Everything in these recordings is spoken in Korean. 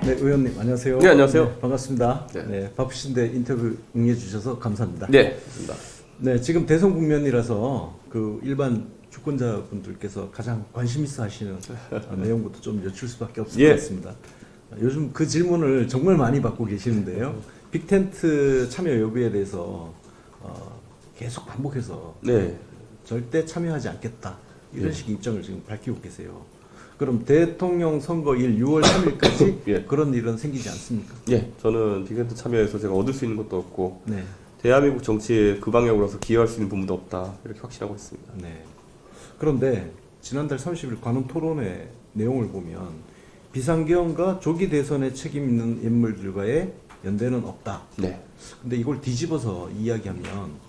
네, 의원님 안녕하세요. 네, 안녕하세요. 네, 반갑습니다. 네. 네, 바쁘신데 인터뷰 응해주셔서 감사합니다. 네, 좋습니다. 네, 지금 대선 국면이라서 그 일반 주권자분들께서 가장 관심 있어 하시는 내용부터 좀 여쭐 수밖에 없을 예. 것 같습니다. 요즘 그 질문을 정말 많이 받고 계시는데요. 빅텐트 참여 여부에 대해서 계속 반복해서 네. 절대 참여하지 않겠다 이런 예. 식의 입장을 지금 밝히고 계세요. 그럼 대통령 선거일 6월 3일까지 예. 그런 일은 생기지 않습니까? 예, 저는 빅텐트 참여해서 제가 얻을 수 있는 것도 없고 네. 대한민국 정치에 그 방향으로서 기여할 수 있는 부분도 없다 이렇게 확신하고 있습니다. 네. 그런데 지난달 30일 관훈 토론회 내용을 보면 비상계엄과 조기 대선에 책임 있는 인물들과의 연대는 없다. 네. 근데 이걸 뒤집어서 이야기하면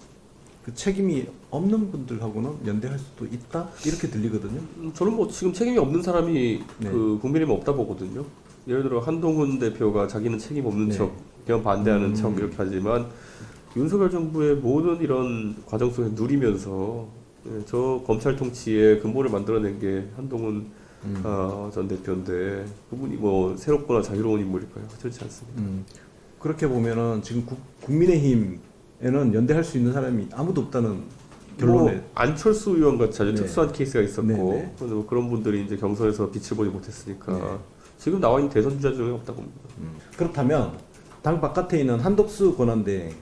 그 책임이 없는 분들하고는 연대할 수도 있다 이렇게 들리거든요. 저는 뭐 지금 책임이 없는 사람이 네. 그 국민이면 없다 보거든요. 예를 들어 한동훈 대표가 자기는 책임 없는 네. 척, 그냥 반대하는 척 이렇게 하지만 윤석열 정부의 모든 이런 과정 속에 누리면서 저 검찰 통치의 근본을 만들어낸 게 한동훈 전 대표인데 그분이 뭐 새롭거나 자유로운 인물일까요? 그렇지 않습니다. 그렇게 보면은 지금 국민의힘에는 연대할 수 있는 사람이 아무도 없다는 결론에 뭐 안철수 의원 같이 아주 네. 특수한 케이스가 있었고 네, 네. 뭐 그런 분들이 이제 경선에서 빛을 보지 못했으니까 네. 지금 나와 있는 대선 주자 중에 없다 봅니다. 그렇다면 당 바깥에 있는 한덕수 권한대행이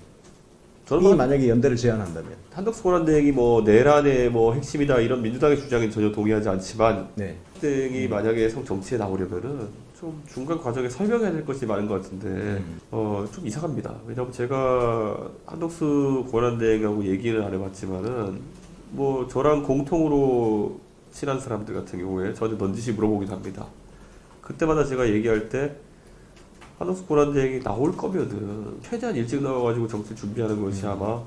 저는 만약에 연대를 제안한다면 한덕수 권한대행이 뭐 내란의 뭐 핵심이다 이런 민주당의 주장에 전혀 동의하지 않지만 네. 대행이 만약에 정치에 나오려면은 좀 중간 과정에 설명해야 될 것이 많은 것 같은데 좀 이상합니다. 왜냐하면 제가 한덕수 권한대행하고 얘기는 안 해봤지만은 뭐 저랑 공통으로 친한 사람들 같은 경우에 저한테 넌지시 물어보기도 합니다. 그때마다 제가 얘기할 때 한덕수 권한대행이 나올 거면은 최대한 일찍 나와가지고 정치 준비하는 것이 아마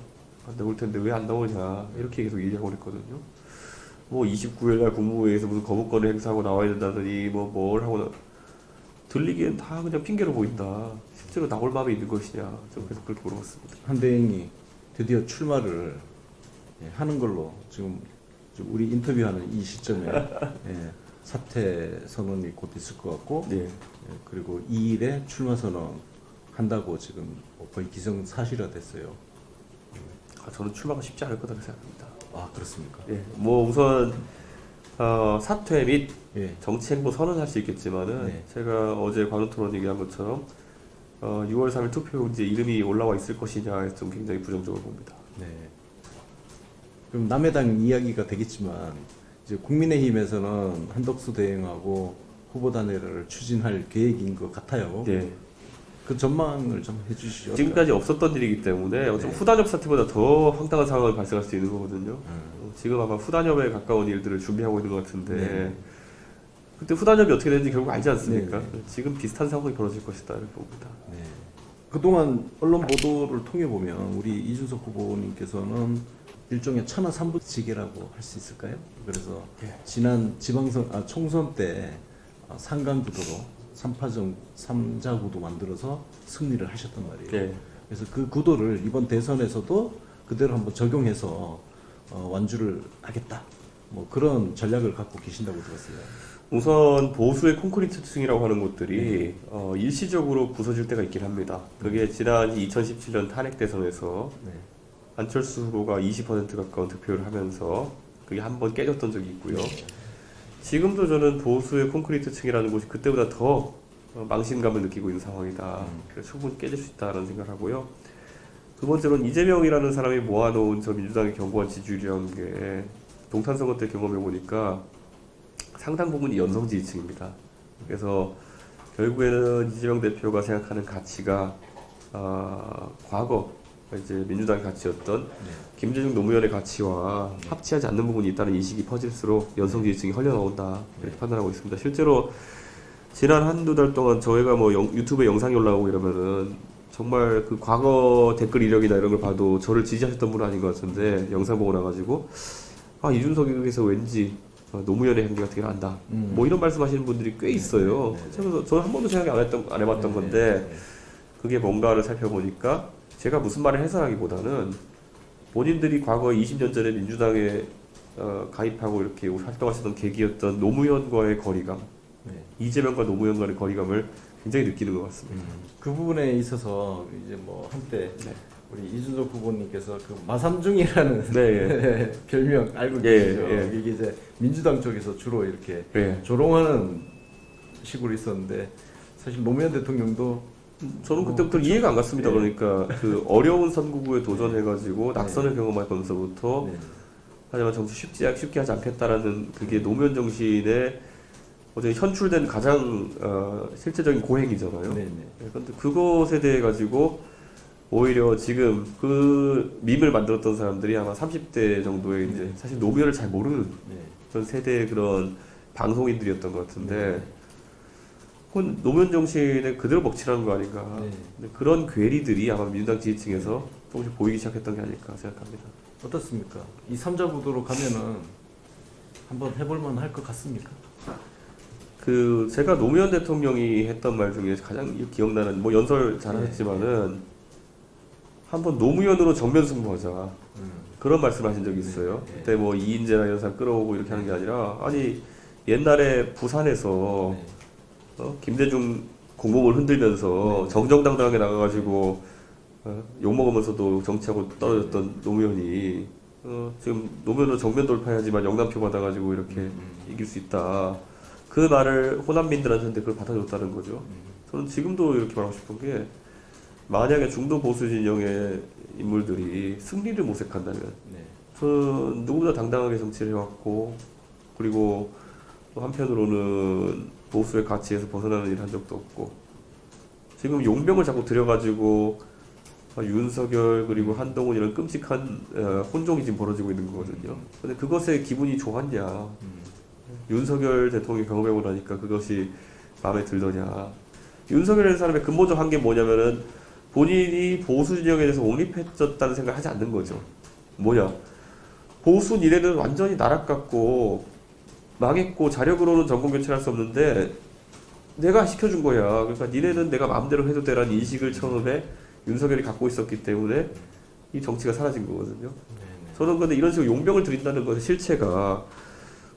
안 나올 텐데 왜 안 나오냐 이렇게 계속 얘기하고 그랬거든요. 뭐 29일 날 국무회의에서 무슨 거부권을 행사하고 나와야 된다더니 뭐 뭘 하고 들리기엔 다 그냥 핑계로 보인다. 실제로 나올 마음이 있는 것이냐. 좀 계속 그렇게 물어봤습니다. 한 대행이 드디어 출마를 하는 걸로 지금 우리 인터뷰하는 이 시점에 사퇴 선언이 곧 있을 것 같고 네. 그리고 2일에 출마 선언 한다고 지금 거의 기정사실화됐어요. 저는 출마가 쉽지 않을 거라고 생각합니다. 아 그렇습니까? 예. 뭐 우선 사퇴 및 예. 정치 행보 선언할 수 있겠지만은 네. 제가 어제 관훈 토론 얘기한 것처럼 6월 3일 투표용지에 이름이 올라와 있을 것이냐에 좀 굉장히 부정적으로 봅니다. 네. 그럼 남의 당 이야기가 되겠지만 이제 국민의힘에서는 한덕수 대행하고 후보 단일화를 추진할 계획인 것 같아요. 네. 그 전망을 좀 해주시죠. 지금까지 없었던 일이기 때문에 좀 네. 후단협 사태보다 더 황당한 상황이 발생할 수 있는 거거든요. 지금 아마 후단협에 가까운 일들을 준비하고 있는 것 같은데 네. 그때 후단협이 어떻게 되는지 결국 알지 않습니까? 네. 지금 비슷한 상황이 벌어질 것이다 이렇게 봅니다. 네. 그동안 언론 보도를 통해 보면 우리 이준석 후보님께서는 일종의 천하 삼부지계라고 할 수 있을까요? 그래서 지난 총선 때 상강구도로 3파전 3자구도 만들어서 승리를 하셨단 말이에요. 네. 그래서 그 구도를 이번 대선에서도 그대로 한번 적용해서 완주를 하겠다. 뭐 그런 전략을 갖고 계신다고 들었어요. 우선 보수의 콘크리트층이라고 하는 곳들이 일시적으로 부서질 때가 있긴 합니다. 그게 지난 2017년 탄핵 대선에서 네. 안철수 후보가 20% 가까운 득표를 하면서 그게 한번 깨졌던 적이 있고요. 지금도 저는 보수의 콘크리트층이라는 곳이 그때보다 더 망신감을 느끼고 있는 상황이다. 그래서 충분히 깨질 수 있다는 생각을 하고요. 두 번째로는 이재명이라는 사람이 모아놓은 저 민주당의 견고한 지지율이라는 게 동탄 선거 때 경험해 보니까 상당 부분이 연성 지지층입니다. 그래서 결국에는 이재명 대표가 생각하는 가치가 과거 이제 민주당의 가치였던 김대중 노무현의 가치와 합치하지 않는 부분이 있다는 인식이 퍼질수록 연성 지지층이 흘러나온다 이렇게 판단하고 있습니다. 실제로 지난 한두 달 동안 저희가 뭐 유튜브에 영상이 올라오고 이러면은 정말 그 과거 댓글 이력이나 이런 걸 봐도 저를 지지하셨던 분은 아닌 것 같은데 영상 보고 나가지고 이준석에서 왠지 노무현의 행기 같은 게 난다. 뭐 이런 말씀하시는 분들이 꽤 있어요. 그래서 저는 한 번도 생각 안 해봤던 건데 그게 뭔가를 살펴보니까 제가 무슨 말을 해석하기보다는 본인들이 과거 20년 전에 민주당에 가입하고 이렇게 활동하시던 계기였던 노무현과의 거리감, 이재명과 노무현 간의 거리감을 굉장히 느끼는 것 같습니다. 그 부분에 있어서 이제 뭐 한때 네. 우리 이준석 후보님께서 그 마삼중이라는 네. 별명 알고 예, 계시죠? 예. 이게 이제 민주당 쪽에서 주로 이렇게 예. 조롱하는 식으로 있었는데 사실 노무현 대통령도 저는 그때부터 이해가 안 갔습니다. 네. 그러니까 그 어려운 선거구에 도전해가지고 낙선을 경험하면서부터 네. 하지만 정치 쉽게 하지 않겠다라는 그게 노무현 정신의 어제 현출된 가장 실제적인 고행이잖아요. 네, 네. 그런데 그것에 대해 가지고 오히려 지금 그 밈을 만들었던 사람들이 아마 30대 정도의 이제 사실 노무현을 잘 모르는 네. 그런 세대의 그런 방송인들이었던 것 같은데 네. 그건 노무현 정신에 그대로 먹칠하는 거 아닌가. 네. 근데 그런 괴리들이 아마 민주당 지지층에서 조금씩 보이기 시작했던 게 아닐까 생각합니다. 어떻습니까? 이 3자 구도로 가면은 한번 해볼만 할 것 같습니까? 그 제가 노무현 대통령이 했던 말 중에 가장 기억나는 뭐 연설 잘하셨지만은 한번 노무현으로 정면 승부하자 그런 말씀하신 적이 있어요. 네. 그때 뭐 이인재나 이런 사람 끌어오고 이렇게 하는 게 아니라 아니 옛날에 부산에서 네. 김대중 공공을 흔들면서 네. 정정당당하게 나가가지고 욕 먹으면서도 정치하고 떨어졌던 노무현이 지금 노무현으로 정면 돌파해야지만 영남표 받아가지고 이렇게 이길 수 있다. 그 말을 호남민들한테 그걸 받아줬다는 거죠. 저는 지금도 이렇게 말하고 싶은 게 만약에 중도 보수 진영의 인물들이 승리를 모색한다면 네. 저는 누구보다 당당하게 정치를 해왔고 그리고 또 한편으로는 보수의 가치에서 벗어나는 일을 한 적도 없고 지금 용병을 자꾸 들여가지고 윤석열 그리고 한동훈 이런 끔찍한 혼종이 지금 벌어지고 있는 거거든요. 근데 그것에 기분이 좋았냐? 윤석열 대통령이 경험해보고 나니까 그것이 마음에 들더냐? 윤석열이라는 사람의 근본적 한계 뭐냐면은 본인이 보수 진영에 대해서 옹립해졌다는 생각을 하지 않는 거죠. 뭐냐? 보수 니네는 완전히 나락같고 망했고 자력으로는 정권 교체할 수 없는데 내가 시켜준 거야. 그러니까 니네는 내가 마음대로 해도 되라는 인식을 처음에 윤석열이 갖고 있었기 때문에 이 정치가 사라진 거거든요. 저는 근데 이런 식으로 용병을 들인다는 것의 실체가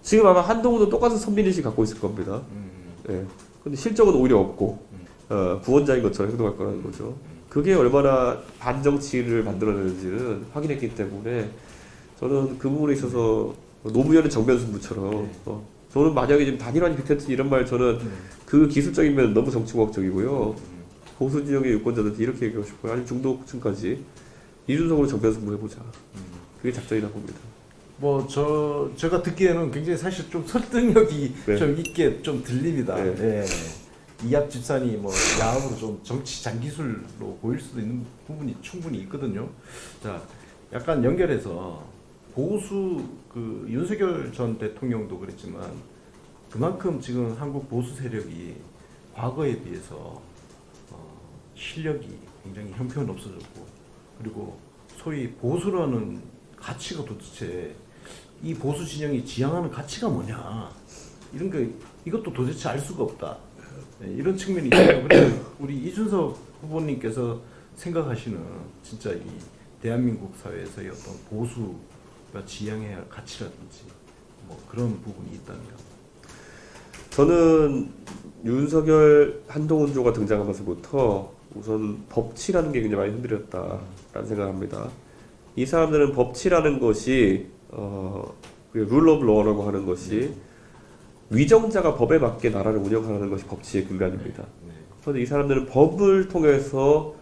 지금 아마 한동훈도 똑같은 선민의식 갖고 있을 겁니다. 예. 근데 실적은 오히려 없고 구원자인 것처럼 행동할 거라는 거죠. 그게 얼마나 반정치를 만들어내는지는 확인했기 때문에 저는 그 부분에 있어서 노무현의 정면 승부처럼 저는 만약에 지금 단일화니 빅텐트 이런 말 저는 그 기술적인 면은 너무 정치공학적이고요. 보수 지역의 유권자들한테 이렇게 얘기하고 싶어요. 아니 중도층까지 이준석으로 정면 승부 해보자. 그게 작전이라 봅니다. 뭐 제가 듣기에는 굉장히 사실 좀 설득력이 네. 좀 있게 좀 들립니다. 네. 예. 이합 집산이 뭐 야합으로 좀 정치 장기술로 보일 수도 있는 부분이 충분히 있거든요. 자, 약간 연결해서 보수 그 윤석열 전 대통령도 그랬지만 그만큼 지금 한국 보수 세력이 과거에 비해서 실력이 굉장히 형편없어졌고 그리고 소위 보수라는 가치가 도대체 이 보수 진영이 지향하는 가치가 뭐냐 이런 게 이것도 도대체 알 수가 없다. 네, 이런 측면이 있어요. 그래서 우리 이준석 후보님께서 생각하시는 진짜 이 대한민국 사회에서의 어떤 보수가 지향해야 할 가치라든지 뭐 그런 부분이 있다면 저는 윤석열 한동훈조가 등장하면서부터 우선 법치라는 게 굉장히 많이 흔들렸다라는 생각합니다. 이 사람들은 법치라는 것이 룰 오브 로라고 하는 것이 위정자가 법에 맞게 나라를 운영하는 것이 법치의 근간입니다. 그런데 이 사람들은 법을 통해서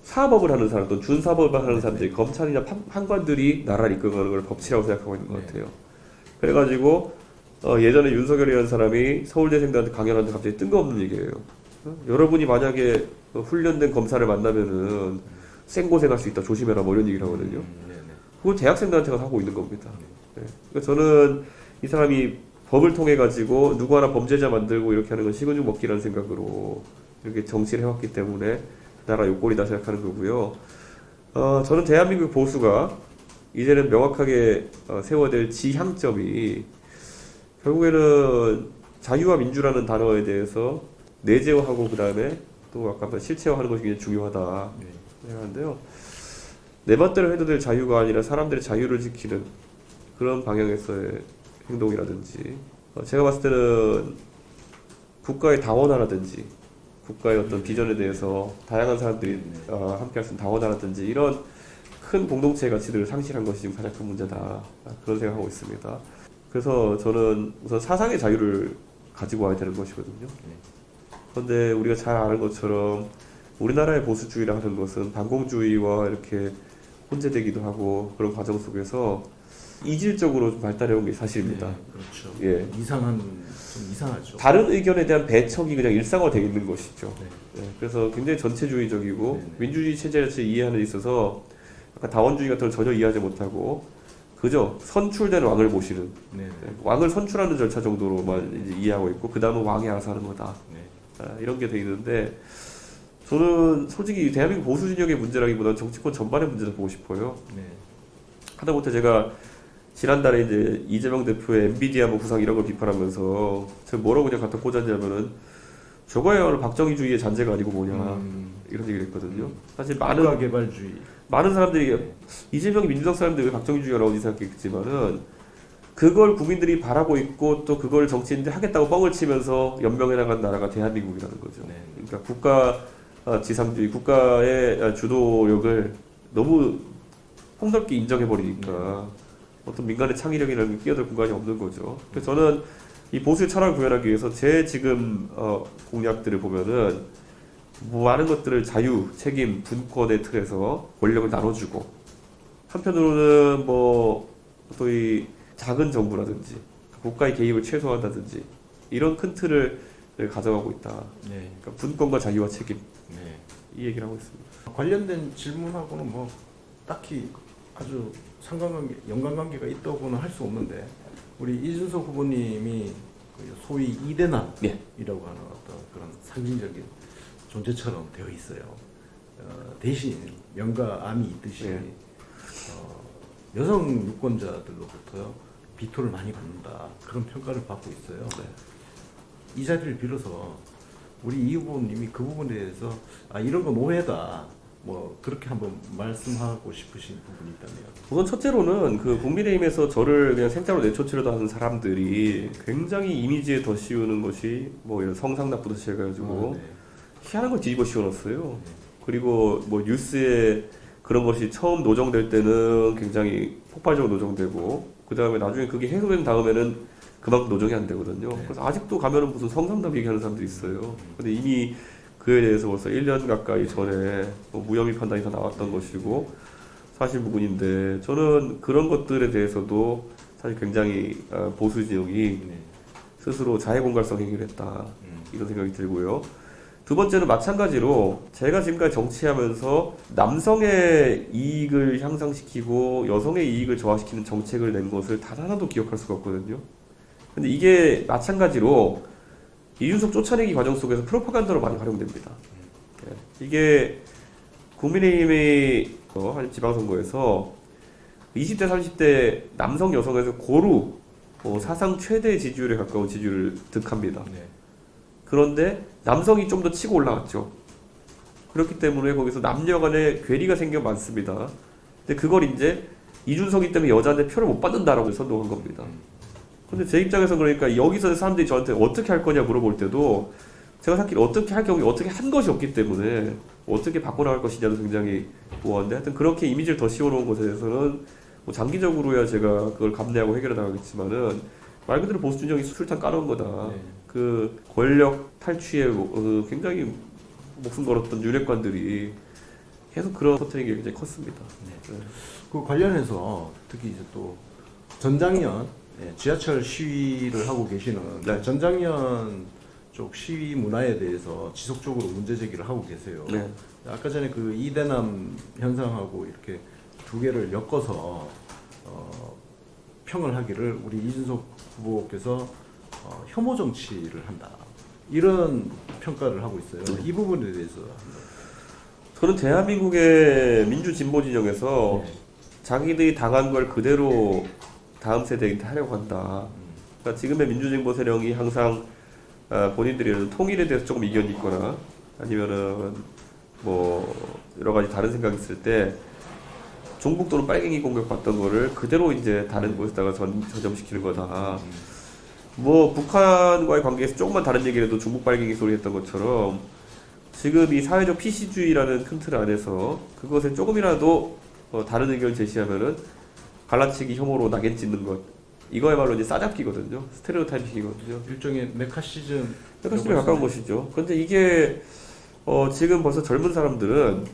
사법을 하는 사람 또는 준사법을 하는 사람들이 검찰이나 판관들이 나라를 이끌어가는 걸 법치라고 생각하고 있는 것 같아요. 그래가지고 예전에 윤석열이라는 사람이 서울대생들한테 강연하는데 갑자기 뜬금없는 얘기예요. 여러분이 만약에 훈련된 검사를 만나면은 생고생할 수 있다 조심해라 뭐 이런 얘기를 하거든요. 그걸 대학생들한테 가서 하고 있는 겁니다. 네. 그러니까 저는 이 사람이 법을 통해 가지고 누구 하나 범죄자 만들고 이렇게 하는 건 식은죽 먹기라는 생각으로 이렇게 정치를 해왔기 때문에 나라 욕골이다 생각하는 거고요. 저는 대한민국 보수가 이제는 명확하게 세워야 될 지향점이 결국에는 자유와 민주라는 단어에 대해서 내재화하고 그 다음에 또 아까 실체화하는 것이 굉장히 중요하다 생각하는데요. 내 멋대로 해도 될 자유가 아니라 사람들의 자유를 지키는 그런 방향에서의 행동이라든지 제가 봤을 때는 국가의 다원화라든지 국가의 어떤 비전에 대해서 다양한 사람들이 함께할 수 있는 당원이라든지 이런 큰 공동체의 가치들을 상실한 것이 지금 가장 큰 문제다. 그런 생각하고 있습니다. 그래서 저는 우선 사상의 자유를 가지고 와야 되는 것이거든요. 그런데 우리가 잘 아는 것처럼 우리나라의 보수주의라 하는 것은 반공주의와 이렇게 혼재되기도 하고 그런 과정 속에서 이질적으로 좀 발달해온 게 사실입니다. 네, 그렇죠. 예. 좀 이상하죠. 다른 의견에 대한 배척이 그냥 일상화되어 있는 것이죠. 네. 그래서 굉장히 전체주의적이고 네. 민주주의 체제를 이해하는 데 있어서 약간 다원주의 같은 걸 전혀 이해하지 못하고 그저 선출된 왕을 모시는 네. 왕을 선출하는 절차 정도로만 이제 이해하고 있고 그 다음은 왕이 알아서 하는 거다. 이런 게 돼 있는데 저는 솔직히 대한민국 보수 진영의 문제라기보다는 정치권 전반의 문제를 보고 싶어요. 네. 하다못해 제가 지난달에 이제 이재명 대표의 엔비디아 뭐 구상 이런 걸 비판하면서 제가 뭐라고 그냥 갖다 꽂았냐면은 저거야말로 박정희주의의 잔재가 아니고 뭐냐 이런 얘기를 했거든요. 사실 국가개발주의. 많은 사람들이 이재명이 민주당 사람들이 왜 박정희주의가 나오지 생각했지만은 그걸 국민들이 바라고 있고 또 그걸 정치인들이 하겠다고 뻥을 치면서 연명해 나간 나라가 대한민국이라는 거죠. 네. 그러니까 국가 지상주의, 국가의 주도력을 너무 폭넓게 인정해버리니까 어떤 민간의 창의력이라는 게 끼어들 공간이 없는 거죠. 그래서 저는 이 보수의 철학을 구현하기 위해서 제 지금 공약들을 보면은 뭐 많은 것들을 자유, 책임, 분권의 틀에서 권력을 나눠주고 한편으로는 뭐 또 이 작은 정부라든지 국가의 개입을 최소화한다든지 이런 큰 틀을 가져가고 있다. 네. 그러니까 분권과 자유와 책임 네. 이 얘기를 하고 있습니다. 관련된 질문하고는 뭐 딱히 아주 연관관계가 있다고는 할 수 없는데 우리 이준석 후보님이 소위 이대남이라고 하는 어떤 그런 상징적인 존재처럼 되어 있어요. 대신 명과 암이 있듯이 여성 유권자들로부터 비토를 많이 받는다 그런 평가를 받고 있어요. 이 자리를 빌어서 우리 이 후보님이 그 부분에 대해서 이런 건 오해다 뭐 그렇게 한번 말씀하고 싶으신 부분이 있다면. 우선 첫째로는 그 국민의힘에서 저를 그냥 생짜로 내쫓으려고 하는 사람들이 굉장히 이미지에 더 씌우는 것이 뭐 이런 성상납부터 시작해가지고 희한한 걸 뒤집어 씌워놨어요. 그리고 뭐 뉴스에 그런 것이 처음 노정될 때는 굉장히 폭발적으로 노정되고 그 다음에 나중에 그게 해소된 다음에는 그만큼 노정이 안 되거든요. 그래서 아직도 가면은 무슨 성상납 얘기하는 사람들이 있어요. 근데 이미 그에 대해서 벌써 1년 가까이 전에 뭐 무혐의 판단이 다 나왔던 것이고 사실무근인데 저는 그런 것들에 대해서도 사실 굉장히 보수 지역이 스스로 자해공갈성 행위를 했다 이런 생각이 들고요. 두 번째는 마찬가지로 제가 지금까지 정치하면서 남성의 이익을 향상시키고 여성의 이익을 저하시키는 정책을 낸 것을 단 하나도 기억할 수가 없거든요. 근데 이게 마찬가지로 이준석 쫓아내기 과정 속에서 프로파간다로 많이 활용됩니다. 이게 국민의힘이 한 지방선거에서 20대, 30대 남성, 여성에서 고루 사상 최대 지지율에 가까운 지지율을 득합니다. 그런데 남성이 좀 더 치고 올라갔죠. 그렇기 때문에 거기서 남녀 간의 괴리가 생겨 많습니다. 근데 그걸 이제 이준석이 때문에 여자한테 표를 못 받는다라고 선동한 겁니다. 근데 제 입장에서 그러니까 여기서 사람들이 저한테 어떻게 할 거냐 물어볼 때도 제가 사실 어떻게 할 경우에 어떻게 한 것이 없기 때문에 어떻게 바꿔나갈 것이냐도 굉장히 모호한데 하여튼 그렇게 이미지를 더 씌워놓은 것에 대해서는 뭐 장기적으로야 제가 그걸 감내하고 해결해 나가겠지만은 말 그대로 보수 진영이 술탄 까놓은 거다. 그 권력 탈취에 굉장히 목숨 걸었던 윤핵관들이 계속 그런 터트리는 게 굉장히 컸습니다. 그 관련해서 특히 이제 또 전장현 지하철 시위를 하고 계시는 전장현 쪽 시위 문화에 대해서 지속적으로 문제 제기를 하고 계세요. 아까 전에 그 이대남 현상하고 이렇게 두 개를 엮어서 평을 하기를 우리 이준석 후보께서 혐오 정치를 한다 이런 평가를 하고 있어요. 이 부분에 대해서 저는 대한민국의 민주 진보 진영에서 자기들이 당한 걸 그대로 다음 세대한테 하려고 한다. 그러니까 지금의 민주진보 세력이 항상 본인들이 통일에 대해서 조금 이견이 있거나 아니면은 뭐 여러 가지 다른 생각이 있을 때 종북 또는 빨갱이 공격받던 거를 그대로 이제 다른 곳에다가 전염시키는 거다. 뭐 북한과의 관계에서 조금만 다른 얘기를 해도 중국 빨갱이 소리 했던 것처럼 지금 이 사회적 PC주의라는 큰 틀 안에서 그것에 조금이라도 다른 의견을 제시하면은 갈라치기 혐오로 낙인 찍는 것, 이거야말로 이제 싸잡기거든요. 스테레오타이핑이거든요. 일종의 메카시즘. 메카시즘에 가까운 것이죠. 그런데 이게 지금 벌써 젊은 사람들은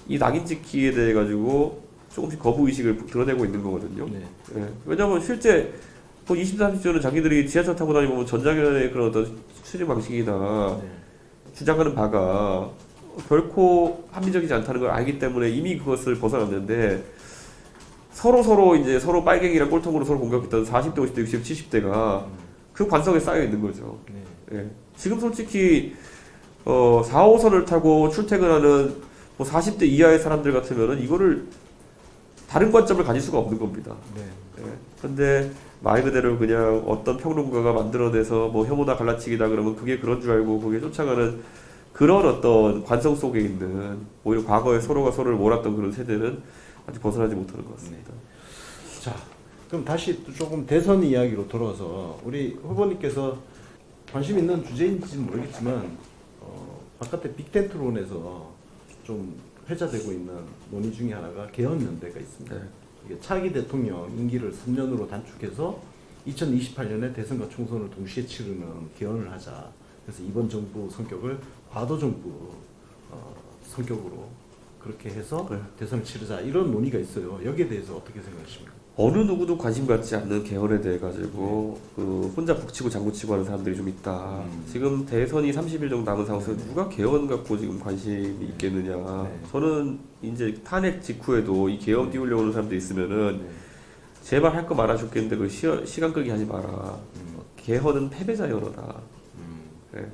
이 낙인 찍기에 대해 가지고 조금씩 거부 의식을 드러내고 있는 거거든요. 네. 예. 왜냐하면 실제 20, 30년은 자기들이 지하철 타고 다니면 전자결의 그런 어떤 수직 방식이나 네. 주장하는 바가 결코 합리적이지 않다는 걸 알기 때문에 이미 그것을 벗어났는데 서로 빨갱이랑 꼴통으로 서로 공격했던 40대, 50대, 60대, 70대가 그 관성에 쌓여 있는 거죠. 네. 예. 지금 솔직히 4, 5선을 타고 출퇴근하는 40대 이하의 사람들 같으면은 이거를 다른 관점을 가질 수가 없는 겁니다. 네. 예. 근데 말 그대로 그냥 어떤 평론가가 만들어내서 혐오다 갈라치기다 그러면 그게 그런 줄 알고 그게 쫓아가는 그런 어떤 관성 속에 있는 오히려 과거에 서로가 서로를 몰았던 그런 세대는 아직 벗어나지 못하는 것 같습니다. 자, 그럼 다시 또 조금 대선 이야기로 돌아와서 우리 후보님께서 관심 있는 주제인지는 모르겠지만 바깥에 빅텐트론에서 좀 회자되고 있는 논의 중에 하나가 개헌연대가 있습니다. 네. 이게 차기 대통령 임기를 3년으로 단축해서 2028년에 대선과 총선을 동시에 치르는 개헌을 하자. 그래서 이번 정부 성격을 과도 정부 성격으로 그렇게 해서 네. 대선을 치르자 이런 논의가 있어요. 여기에 대해서 어떻게 생각하십니까? 어느 누구도 관심 갖지 않는 개헌에 대해 가지고 혼자 북치고 장구치고 하는 사람들이 좀 있다. 지금 대선이 30일 정도 남은 상황에서 누가 개헌 갖고 지금 관심이 있겠느냐. 네. 저는 이제 탄핵 직후에도 이 개헌 띄우려고 하는 사람들이 있으면은 네. 제발 할 거 많아 죽겠는데 그 시간 끌기 하지 마라. 개헌은 패배자 연어다. 네.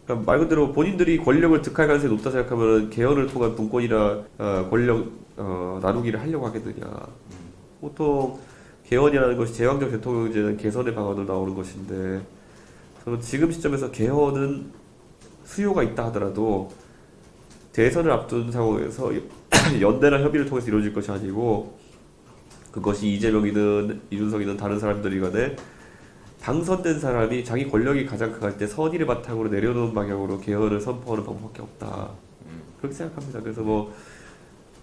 그러니까 말 그대로 본인들이 권력을 득할 가능성이 높다 생각하면 개헌을 통한 분권이나 권력 나누기를 하려고 하겠느냐. 보통 개헌이라는 것이 제왕적 대통령제는 개선의 방안으로 나오는 것인데 저는 지금 시점에서 개헌은 수요가 있다 하더라도 대선을 앞둔 상황에서 연대나 협의를 통해서 이루어질 것이 아니고 그것이 이재명이든 이준석이든 다른 사람들이 간에 당선된 사람이 자기 권력이 가장 강할 때 선의를 바탕으로 내려놓은 방향으로 개헌을 선포하는 방법밖에 없다. 그렇게 생각합니다. 그래서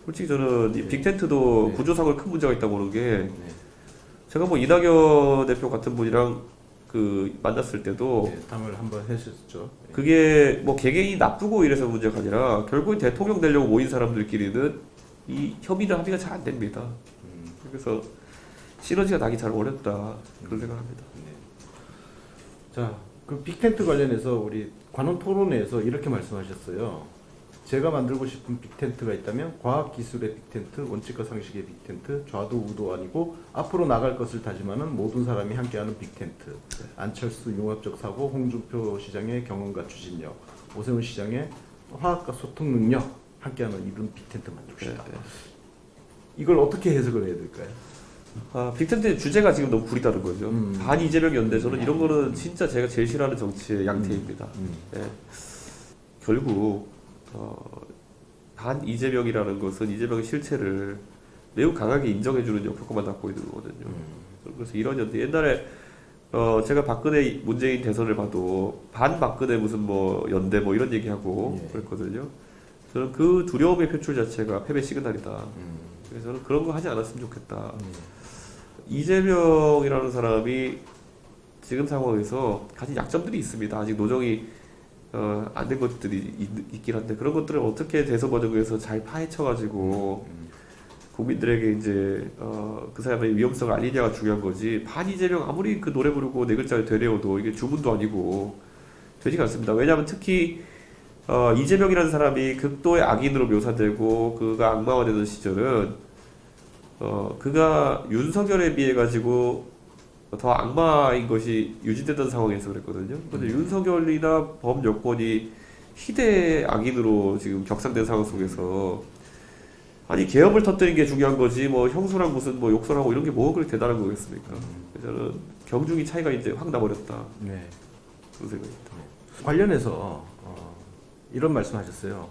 솔직히 저는 이 빅텐트도 네. 구조상으로 큰 문제가 있다고 보는 게 네. 제가 이낙연 대표 같은 분이랑 만났을 때도 네, 당을 한번 했었죠. 그게 개개인이 나쁘고 이래서 문제가 아니라 결국엔 대통령 되려고 모인 사람들끼리는 이 협의나 합의가 잘 안 됩니다. 그래서 시너지가 나기 잘 어렵다 그런 생각합니다. 네. 자, 그 빅텐트 관련해서 우리 관훈 토론회에서 이렇게 말씀하셨어요. 제가 만들고 싶은 빅텐트가 있다면 과학기술의 빅텐트, 원칙과 상식의 빅텐트, 좌도 우도 아니고 앞으로 나갈 것을 다짐하는 모든 사람이 함께하는 빅텐트. 안철수 융합적 사고, 홍준표 시장의 경험과 추진력, 오세훈 시장의 화학과 소통 능력 함께하는 이런 빅텐트 만들고 싶다. 네. 이걸 어떻게 해석을 해야 될까요? 빅텐트의 주제가 지금 너무 구리다는 거죠. 반 이재명 연대 저는 이런 거는 진짜 제가 제일 싫어하는 정치의 양태입니다. 네. 결국 반 이재명이라는 것은 이재명의 실체를 매우 강하게 인정해주는 역효과만 갖고 있는 거거든요. 그래서 이런 연대 옛날에 제가 박근혜 문재인 대선을 봐도 반 박근혜 무슨 연대 이런 얘기하고 예. 그랬거든요. 저는 그 두려움의 표출 자체가 패배 시그널이다. 그래서 저는 그런 거 하지 않았으면 좋겠다. 이재명이라는 사람이 지금 상황에서 가진 약점들이 있습니다. 아직 노정이 안 된 것들이 있긴 한데 그런 것들을 어떻게 대선 과정에서 잘 파헤쳐가지고 국민들에게 이제 그 사람의 위험성을 알리냐가 중요한 거지. 반 이재명 아무리 그 노래 부르고 네 글자를 되뇌어도 이게 주문도 아니고 되지가 않습니다. 왜냐하면 특히 이재명이라는 사람이 극도의 악인으로 묘사되고 그가 악마화되던 시절은 그가 윤석열에 비해 가지고 더 악마인 것이 유지되던 상황에서 그랬거든요. 근데 윤석열이나 범 여권이 희대의 악인으로 지금 격상된 상황 속에서 아니 개업을 터뜨린 게 중요한 거지 형수랑 무슨 욕설하고 이런 게 그렇게 대단한 거겠습니까? 그래서 저는 경중이 차이가 이제 확 나버렸다. 네. 그런 생각입니다. 관련해서 이런 말씀하셨어요.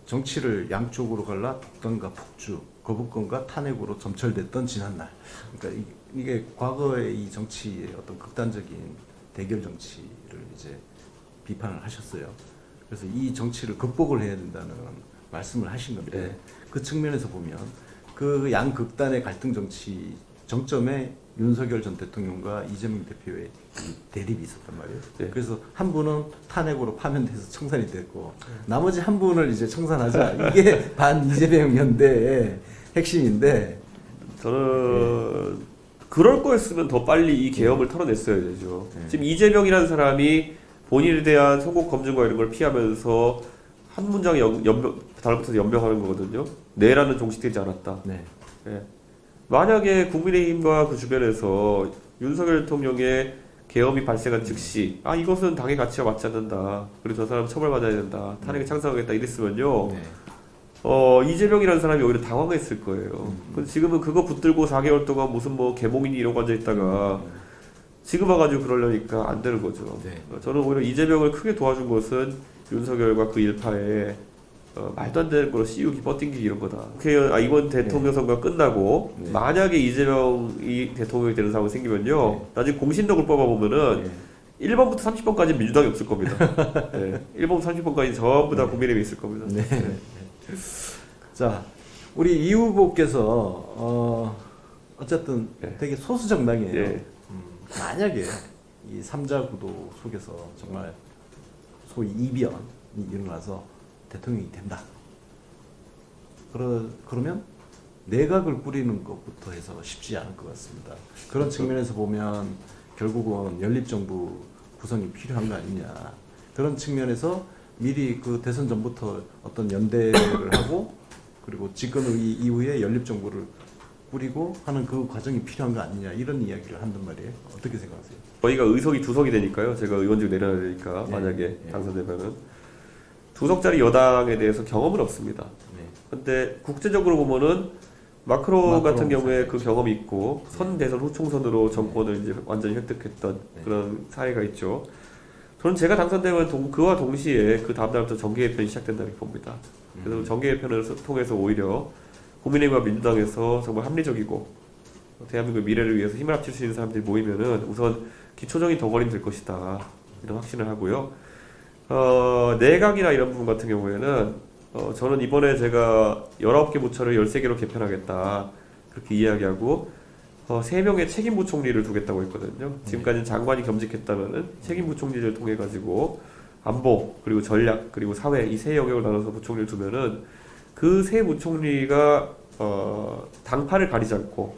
정치를 양쪽으로 갈라 북단과 북주, 거부권과 탄핵으로 점철됐던 지난날. 그러니까 이게 과거의 이 정치의 어떤 극단적인 대결 정치를 이제 비판을 하셨어요. 그래서 이 정치를 극복을 해야 된다는 말씀을 하신 건데 네. 그 측면에서 보면 그 양극단의 갈등 정치 정점에 윤석열 전 대통령과 이재명 대표의 이 대립이 있었단 말이에요. 네. 그래서 한 분은 탄핵으로 파면돼서 청산이 됐고 나머지 한 분을 이제 청산하자. 이게 반 이재명 연대의 핵심인데 저는 그럴 거였으면 더 빨리 이 계엄을 털어냈어야 되죠. 네. 지금 이재명이라는 사람이 본인에 대한 소곡 검증과 이런 걸 피하면서 한 문장에 달라붙어서 연명하는 거거든요. 내라는 종식되지 않았다. 네. 예. 만약에 국민의힘과 그 주변에서 윤석열 대통령의 계엄이 발생한 즉시 이것은 당의 가치와 맞지 않는다. 그리고 저 사람 처벌받아야 된다. 탄핵에 창사하겠다 이랬으면요. 네. 이재명이라는 사람이 오히려 당황했을 거예요. 근데 지금은 그거 붙들고 4개월 동안 무슨 뭐 개몽이니 이런 거 앉아있다가 지금 와가지고 그러려니까 안 되는 거죠. 네. 저는 오히려 이재명을 크게 도와준 것은 윤석열과 그 일파의 말도 안 되는 거로 씌우기, 뻗팅기기 이런 거다. 이번 대통령 선거가 끝나고 네. 만약에 이재명이 대통령이 되는 상황이 생기면요. 나중에 공신력을 뽑아보면은 네. 1번부터 30번까지 민주당이 없을 겁니다. 네. 1번부터 30번까지 전부 다 국민의힘이 있을 겁니다. 네. 자, 우리 이 후보께서 어쨌든 네. 되게 소수 정당이에요. 예. 만약에 이 삼자 구도 속에서 정말 소위 이변이 일어나서 대통령이 된다. 그러면 내각을 꾸리는 것부터 해서 쉽지 않을 것 같습니다. 그런 측면에서 보면 결국은 연립정부 구성이 필요한 거 아니냐. 그런 측면에서 미리 그 대선 전부터 어떤 연대를 하고 그리고 집권의 이후에 연립정부를 꾸리고 하는 그 과정이 필요한 거 아니냐 이런 이야기를 한단 말이에요. 어떻게 생각하세요? 저희가 의석이 2석이 되니까요. 제가 의원직 내려야 되니까 네. 만약에 네. 당선되면은 2석짜리 여당에 대해서 경험은 없습니다. 네. 근데 국제적으로 보면은 마크롱 마크롱 같은 경우에 사례 그 경험이 있고 선 대선 후 총선으로 정권을 이제 완전히 획득했던 네. 그런 사례가 있죠. 저는 제가 당선되면 그와 동시에 그 다음 달부터 정계 개편이 시작된다고 봅니다. 그래서 정계 개편을 통해서 오히려 국민의힘과 민주당에서 정말 합리적이고 대한민국의 미래를 위해서 힘을 합칠 수 있는 사람들이 모이면은 우선 기초적인 덩어리는 될 것이다. 이런 확신을 하고요. 내각이나 이런 부분 같은 경우에는 저는 이번에 제가 19개 부처를 13개로 개편하겠다. 그렇게 이야기하고 3명의 책임부총리를 두겠다고 했거든요. 지금까지는 장관이 겸직했다면은 책임부총리를 통해 가지고 안보 그리고 전략 그리고 사회 이 세 영역을 나눠서 부총리를 두면은 그 세 부총리가 당파를 가리지 않고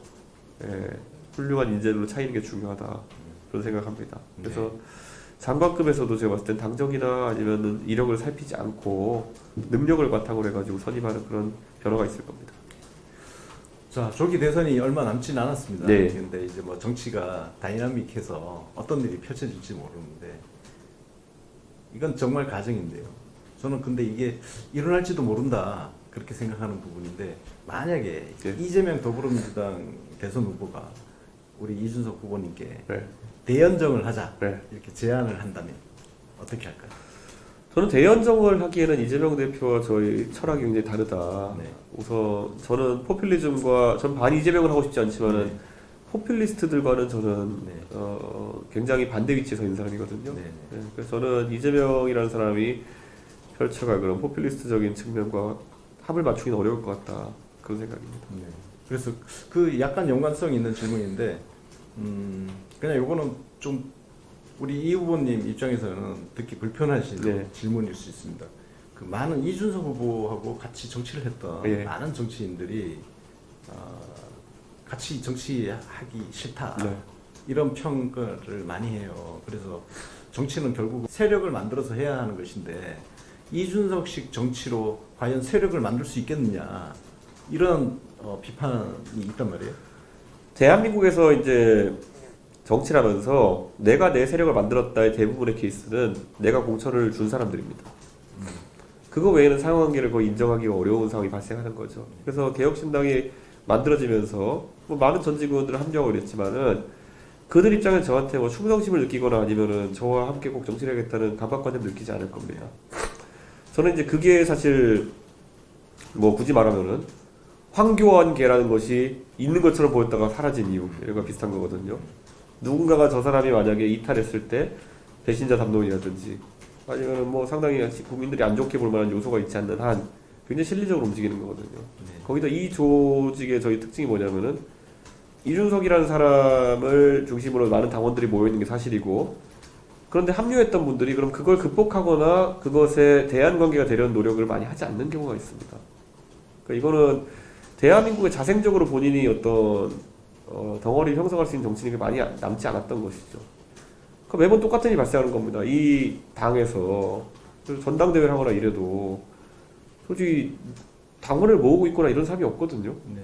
훌륭한 인재로 차이는 게 중요하다 그런 생각합니다. 그래서 장관급에서도 제가 봤을 땐 당적이나 아니면은 이력을 살피지 않고 능력을 바탕으로 해가지고 선임하는 그런 변화가 있을 겁니다. 자, 조기 대선이 얼마 남진 않았습니다. 네. 근데 이제 뭐 정치가 다이나믹해서 어떤 일이 펼쳐질지 모르는데 이건 정말 가정인데요. 저는 근데 이게 일어날지도 모른다 그렇게 생각하는 부분인데 만약에 네. 이재명 더불어민주당 대선 후보가 우리 이준석 후보님께 네. 대연정을 하자 네. 이렇게 제안을 한다면 어떻게 할까요? 저는 대연정을 하기에는 이재명 대표와 저희 철학이 굉장히 다르다. 네. 우선 저는 포퓰리즘과 전 반 이재명을 하고 싶지 않지만은 네. 포퓰리스트들과는 저는 네. 굉장히 반대 위치에 서 있는 사람이거든요. 네. 네, 그래서 저는 이재명이라는 사람이 펼쳐갈 그런 포퓰리스트적인 측면과 합을 맞추기는 어려울 것 같다 그런 생각입니다. 네. 그래서 그 약간 연관성 있는 질문인데 그냥 요거는 좀 우리 이 후보님 입장에서는 듣기 불편하신 네. 질문일 수 있습니다. 그 많은 이준석 후보하고 같이 정치를 했던 예. 많은 정치인들이 같이 정치하기 싫다 네. 이런 평가를 많이 해요. 그래서 정치는 결국 세력을 만들어서 해야 하는 것인데 이준석식 정치로 과연 세력을 만들 수 있겠느냐 이런 비판이 있단 말이에요. 대한민국에서 이제 정치를 하면서 내가 내 세력을 만들었다의 대부분의 케이스는 내가 공천을 준 사람들입니다. 그거 외에는 상호관계를 거의 인정하기가 어려운 상황이 발생하는 거죠. 그래서 개혁신당이 만들어지면서 뭐 많은 전직 의원들을 합류하고 그랬지만은 그들 입장은 저한테 뭐 충성심을 느끼거나 아니면은 저와 함께 꼭 정치를 하겠다는 강박관념을 느끼지 않을 겁니다. 저는 이제 그게 사실 뭐 굳이 말하면은 황교안계라는 것이 있는 것처럼 보였다가 사라진 이유 이런 거 비슷한 거거든요. 누군가가 저 사람이 만약에 이탈했을 때 배신자 담론이라든지 아니면 뭐 상당히 국민들이 안 좋게 볼 만한 요소가 있지 않는 한 굉장히 실리적으로 움직이는 거거든요. 네. 거기다 이 조직의 저희 특징이 뭐냐면은 이준석이라는 사람을 중심으로 많은 당원들이 모여 있는 게 사실이고, 그런데 합류했던 분들이 그럼 그걸 극복하거나 그것에 대안 관계가 되려는 노력을 많이 하지 않는 경우가 있습니다. 그러니까 이거는 대한민국에 자생적으로 본인이 어떤 덩어리를 형성할 수 있는 정치인이 많이 남지 않았던 것이죠. 그 매번 똑같은 일이 발생하는 겁니다. 이 당에서 전당대회를 하거나 이래도 솔직히 당원을 모으고 있거나 이런 사람이 없거든요. 네.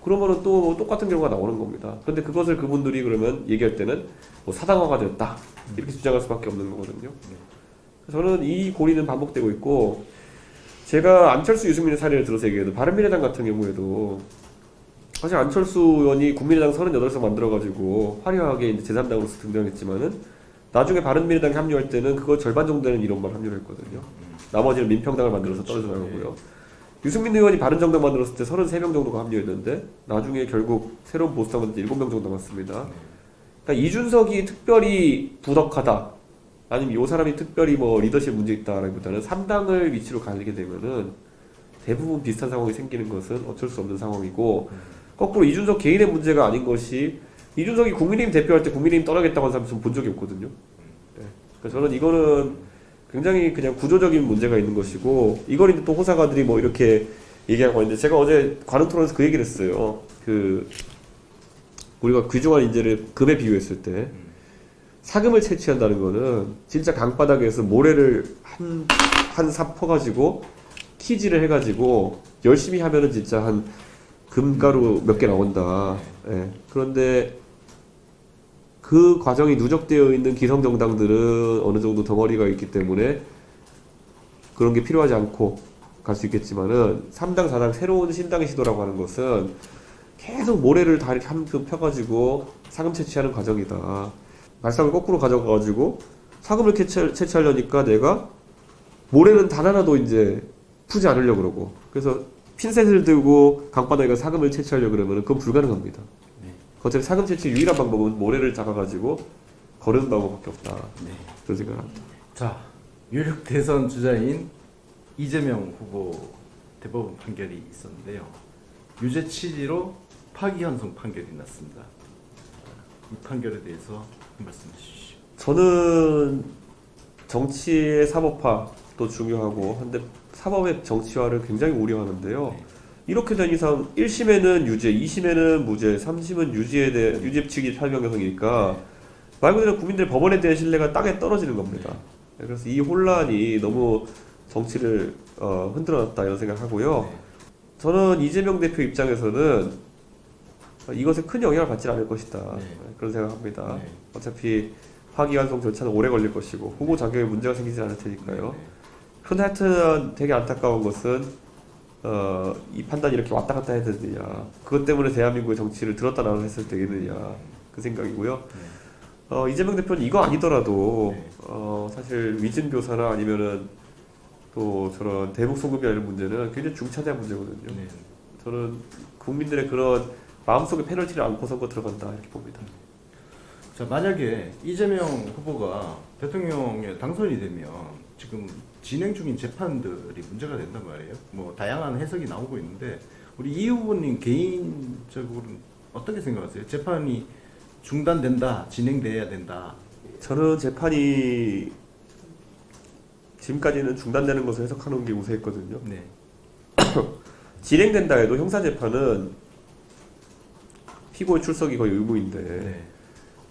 그러면은 또 똑같은 결과가 나오는 겁니다. 그런데 그것을 그분들이 그러면 얘기할 때는 뭐 사당화가 되었다 이렇게 주장할 수밖에 없는 거거든요. 저는 이 고리는 반복되고 있고, 제가 안철수, 유승민의 사례를 들어서 얘기해도 바른미래당 같은 경우에도 사실 안철수 의원이 국민의당 38석 만들어가지고 화려하게 이제 제3당으로서 등장했지만은 나중에 바른미래당에 합류할 때는 그거 절반 정도 되는 인원만 합류했거든요. 나머지는 민평당을 만들어서 떨어져 나가고요. 유승민 의원이 바른정당 만들었을 때 33명 정도가 합류했는데 나중에 결국 새로운 보수당 만들 때 7명 정도 남았습니다. 그러니까 이준석이 특별히 부덕하다, 아니면 이 사람이 특별히 뭐 리더십 문제 있다라기보다는 3당을 위치로 가게 되면은 대부분 비슷한 상황이 생기는 것은 어쩔 수 없는 상황이고, 거꾸로 이준석 개인의 문제가 아닌 것이, 이준석이 국민의힘 대표할 때 국민의힘 떠나겠다고 한 사람 좀 본 적이 없거든요. 네. 그러니까 저는 이거는 굉장히 그냥 구조적인 문제가 있는 것이고, 이걸 이제 또 호사가들이 뭐 이렇게 얘기하고 있는데, 제가 어제 관훈 토론에서 그 얘기를 했어요. 우리가 귀중한 인재를 금에 비유했을 때 사금을 채취한다는 거는 진짜 강바닥에서 모래를 한 삽 퍼가지고 키질을 해가지고 열심히 하면은 진짜 한 금가루 몇 개 나온다. 예. 그런데 그 과정이 누적되어 있는 기성정당들은 어느 정도 덩어리가 있기 때문에 그런 게 필요하지 않고 갈 수 있겠지만은 3당, 4당 새로운 신당의 시도라고 하는 것은 계속 모래를 다 이렇게 한큼 펴가지고 사금 채취하는 과정이다. 말상을 거꾸로 가져가가지고 사금을 채취하려니까 내가 모래는 단 하나도 이제 푸지 않으려고 그러고, 그래서 핀셋을 들고 강바닥에 사금을 채취하려고 그러면 그건 불가능합니다. 네. 어차피 사금 채취 유일한 방법은 모래를 잡아가지고 거르는 방법밖에 없다. 네. 그런 생각을 합니다. 자, 유력 대선 주자인 이재명 후보 대법원 판결이 있었는데요. 유죄 취지로 파기환송 판결이 났습니다. 이 판결에 대해서 한 말씀 해주시죠. 저는 정치의 사법화도 중요하고 한데 사법의 정치화를 굉장히 우려하는데요. 네. 이렇게 된 이상 1심에는 유죄, 2심에는 무죄, 3심은 유죄 측이 판결형이니까 말 그대로 국민들 법원에 대한 신뢰가 땅에 떨어지는 겁니다. 그래서 이 혼란이 너무 정치를 흔들어놨다 이런 생각하고요. 네. 저는 이재명 대표 입장에서는 이것에 큰 영향을 받지 않을 것이다. 네. 그런 생각합니다. 네. 어차피 파기환송 절차는 오래 걸릴 것이고 후보 자격에 문제가 생기지 않을 테니까요. 네. 근데 하여튼 되게 안타까운 것은 이 판단이 이렇게 왔다 갔다 해야 되느냐, 그것 때문에 대한민국의 정치를 들었다 놨다 했을 때겠느냐, 그 생각이고요. 이재명 대표는 이거 아니더라도 사실 위증교사나 아니면은 또 저런 대북 송금이나 이런 문제는 굉장히 중차대한 문제거든요. 네. 저는 국민들의 그런 마음속에 페널티를 안고 선거 들어간다 이렇게 봅니다. 자, 만약에 이재명 후보가 대통령에 당선이 되면 지금 진행 중인 재판들이 문제가 된단 말이에요. 뭐 다양한 해석이 나오고 있는데 우리 이 후보님 개인적으로는 어떻게 생각하세요? 재판이 중단된다, 진행돼야 된다. 저는 재판이 지금까지는 중단되는 것을 해석하는 게 우세했거든요. 네. 진행된다 해도 형사재판은 피고의 출석이 거의 의무인데 네.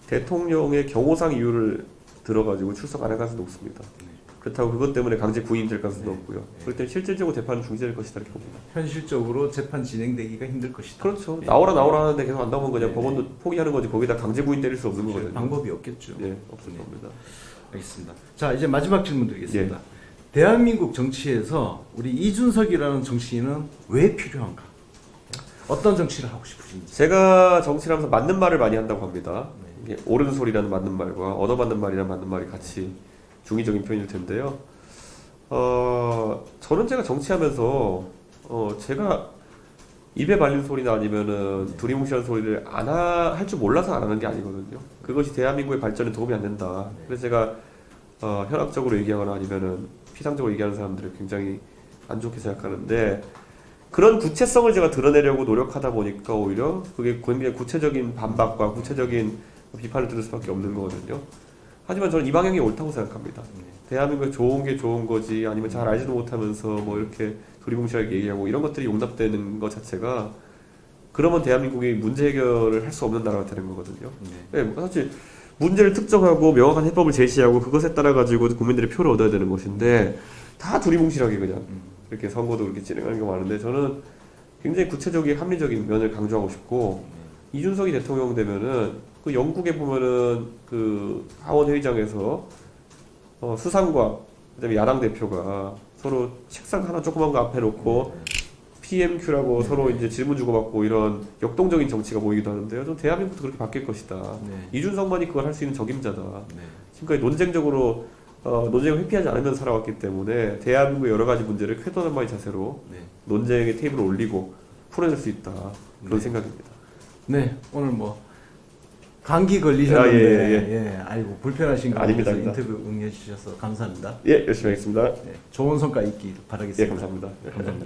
대통령의 경호상 이유를 들어가지고 출석 안 할 가능성이 높습니다. 네. 그렇다고 그것 때문에 강제 구인될 가능성도 네. 높고요. 네. 그렇기 때문에 실질적으로 재판은 중지될 것이다 이렇게 봅니다. 현실적으로 재판 진행되기가 힘들 것이다. 그렇죠. 네. 나오라 하는데 계속 안 나오면 그냥 네. 법원도 포기하는 거지 거기다 강제 구인 때릴 수 없는 거거든요. 방법이 없겠죠. 네, 없을 네. 겁니다. 알겠습니다. 자, 이제 마지막 질문 드리겠습니다. 예. 대한민국 정치에서 우리 이준석이라는 정치인은 왜 필요한가? 어떤 정치를 하고 싶으신지. 제가 정치를 하면서 맞는 말을 많이 한다고 합니다. 네. 이게 옳은 소리라는 맞는 말과 얻어 맞는 말이라는 맞는 말이 같이 중의적인 표현일 텐데요. 저는 제가 정치하면서 제가 입에 발린 소리나 아니면은 두리뭉실한 소리를 안 할 줄 몰라서 안 하는 게 아니거든요. 그것이 대한민국의 발전에 도움이 안 된다. 그래서 제가 현학적으로 얘기하거나 아니면은 피상적으로 얘기하는 사람들을 굉장히 안 좋게 생각하는데 그런 구체성을 제가 드러내려고 노력하다 보니까 오히려 그게 굉장히 구체적인 반박과 구체적인 비판을 들을 수밖에 없는 거거든요. 하지만 저는 이 방향이 옳다고 생각합니다. 대한민국에 좋은 게 좋은 거지 아니면 잘 알지도 못하면서 뭐 이렇게 두리뭉실하게 얘기하고 이런 것들이 용납되는 것 자체가 그러면 대한민국이 문제 해결을 할 수 없는 나라가 되는 거거든요. 네, 사실 문제를 특정하고 명확한 해법을 제시하고 그것에 따라 가지고 국민들의 표를 얻어야 되는 것인데 다 두리뭉실하게 그냥 이렇게 선거도 그렇게 진행하는 경우가 많은데 저는 굉장히 구체적인 합리적인 면을 강조하고 싶고 이준석이 대통령 되면은 그 영국에 보면은 그 하원 회의장에서 수상과 그다음에 야당 대표가 서로 책상 하나 조그만 거 앞에 놓고 PMQ라고 서로 이제 질문 주고받고 이런 역동적인 정치가 보이기도 하는데요. 좀 대한민국도 그렇게 바뀔 것이다. 이준석만이 그걸 할 수 있는 적임자다. 지금까지 논쟁적으로 논쟁을 회피하지 않으면서 살아왔기 때문에 대한민국의 여러 가지 문제를 쾌도난방의 자세로 논쟁의 테이블에 올리고 풀어낼 수 있다. 그런 생각입니다. 네, 오늘 뭐 감기 걸리셨는데 예. 아이고 불편하신 거 아닙니다, 같아서 아닙니다. 인터뷰 응해 주셔서 감사합니다. 예, 열심히 하겠습니다. 좋은 성과 있길 바라겠습니다. 예, 감사합니다. 감사합니다.